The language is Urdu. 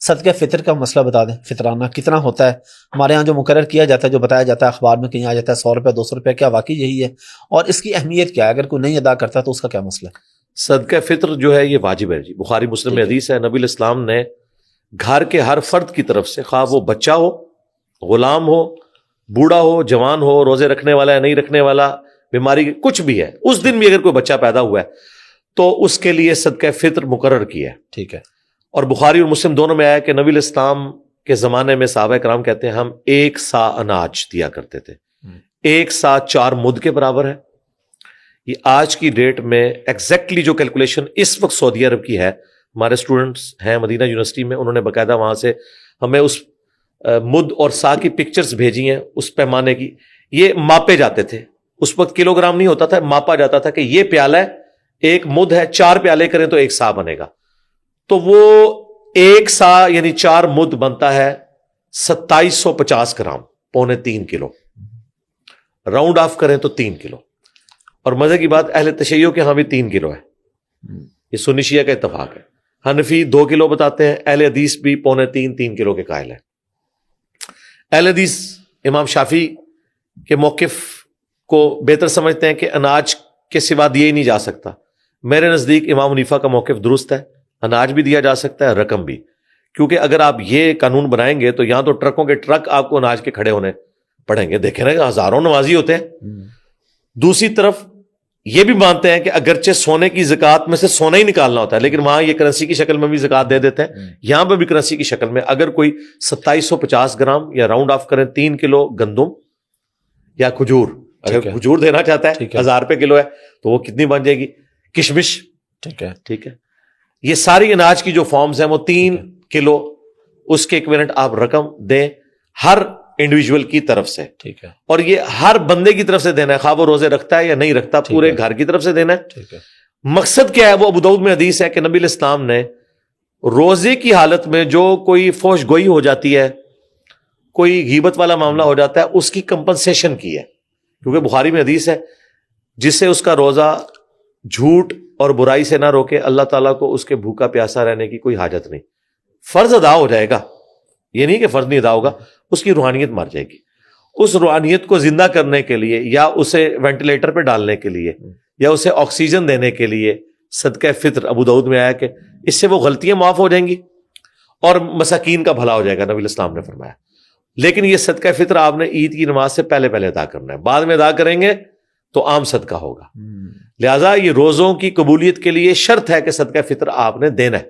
صدقہ فطر کا مسئلہ بتا دیں، فطرانہ کتنا ہوتا ہے ہمارے ہاں جو مقرر کیا جاتا ہے، جو بتایا جاتا ہے اخبار میں کہیں آ جاتا ہے 100 روپے 200 روپے، کیا واقعی یہی ہے؟ اور اس کی اہمیت کیا ہے؟ اگر کوئی نہیں ادا کرتا تو اس کا کیا مسئلہ ہے؟ صدقہ فطر جو ہے یہ واجب ہے جی، بخاری مسلم میں حدیث ہے، نبی الاسلام نے گھر کے ہر فرد کی طرف سے، خواہ وہ بچہ ہو، غلام ہو، بوڑھا ہو، جوان ہو، روزے رکھنے والا ہے نہیں رکھنے والا، بیماری کچھ بھی ہے، اس دن بھی اگر کوئی بچہ پیدا ہوا ہے تو اس کے لیے صدقہ فطر مقرر کیا ہے. ٹھیک ہے. اور بخاری اور مسلم دونوں میں آیا کہ نبی الاسلام کے زمانے میں صحابہ کرام کہتے ہیں ہم 1 سا اناج دیا کرتے تھے. 1 سا 4 مد کے برابر ہے. یہ آج کی ڈیٹ میں ایگزیکٹلی جو کیلکولیشن اس وقت سعودی عرب کی ہے، ہمارے اسٹوڈنٹس ہیں مدینہ یونیورسٹی میں، انہوں نے باقاعدہ وہاں سے ہمیں اس مد اور سا کی پکچرز بھیجی ہیں، اس پیمانے کی. یہ ماپے جاتے تھے، اس وقت کلو گرام نہیں ہوتا تھا، ماپا جاتا تھا کہ یہ پیالہ ہے، 1 مد ہے، 4 پیالے کریں تو 1 سا بنے گا. تو وہ 1 سا یعنی 4 مد بنتا ہے 2750 گرام، 2.25 کلو. راؤنڈ آف کریں تو 3 کلو. اور مزے کی بات، اہل تشیع کے ہاں بھی 3 کلو ہے. یہ سنی شیعہ کا اتفاق ہے. حنفی 2 کلو بتاتے ہیں، اہل حدیث بھی 2.25-3 کلو کے قائل ہیں. اہل حدیث امام شافعی کے موقف کو بہتر سمجھتے ہیں کہ اناج کے سوا دیے ہی نہیں جا سکتا. میرے نزدیک امام حنیفہ کا موقف درست ہے، اناج بھی دیا جا سکتا ہے، رقم بھی. کیونکہ اگر آپ یہ قانون بنائیں گے تو یہاں تو ٹرکوں کے ٹرک آپ کو اناج کے کھڑے ہونے پڑیں گے. دیکھیں نا ہزاروں نمازی ہوتے ہیں. دوسری طرف یہ بھی مانتے ہیں کہ اگرچہ سونے کی زکوٰۃ میں سے سونا ہی نکالنا ہوتا ہے، لیکن وہاں یہ کرنسی کی شکل میں بھی زکوٰۃ دے دیتے ہیں. یہاں پہ بھی کرنسی کی شکل میں اگر کوئی 2750 گرام یا راؤنڈ آف کریں 3 کلو گندم یا کھجور، اگر کھجور دینا چاہتا ہے 1000 روپے کلو ہے تو وہ کتنی بن جائے گی؟ کشمش. ٹھیک ہے. یہ ساری اناج کی جو فارمز ہیں وہ 3 کلو، اس کے ایکویلنٹ آپ رقم دیں ہر انڈیویجول کی طرف سے. ٹھیک ہے. اور یہ ہر بندے کی طرف سے دینا ہے، خواہ وہ روزے رکھتا ہے یا نہیں رکھتا، پورے گھر کی طرف سے دینا ہے. ٹھیک ہے. مقصد کیا ہے؟ وہ ابو داؤد میں حدیث ہے کہ نبی الاسلام نے روزے کی حالت میں جو کوئی فوش گوئی ہو جاتی ہے، کوئی غیبت والا معاملہ ہو جاتا ہے، اس کی کمپنسیشن کی ہے. کیونکہ بخاری میں حدیث ہے جس سے اس کا روزہ جھوٹ اور برائی سے نہ روکے، اللہ تعالیٰ کو اس کے بھوکا پیاسا رہنے کی کوئی حاجت نہیں. فرض ادا ہو جائے گا، یہ نہیں کہ فرض نہیں ادا ہوگا، اس کی روحانیت مر جائے گی. اس روحانیت کو زندہ کرنے کے لیے یا اسے وینٹیلیٹر پہ ڈالنے کے لیے یا اسے آکسیجن دینے کے لیے صدقہ فطر، ابو داؤد میں آیا کہ اس سے وہ غلطیاں معاف ہو جائیں گی اور مساکین کا بھلا ہو جائے گا، نبی الاسلام نے فرمایا. لیکن یہ صدقہ فطر آپ نے عید کی نماز سے پہلے ادا کرنا ہے. بعد میں ادا کریں گے تو عام صدقہ ہوگا. لہٰذا یہ روزوں کی قبولیت کے لیے شرط ہے کہ صدقہ فطر آپ نے دینا ہے.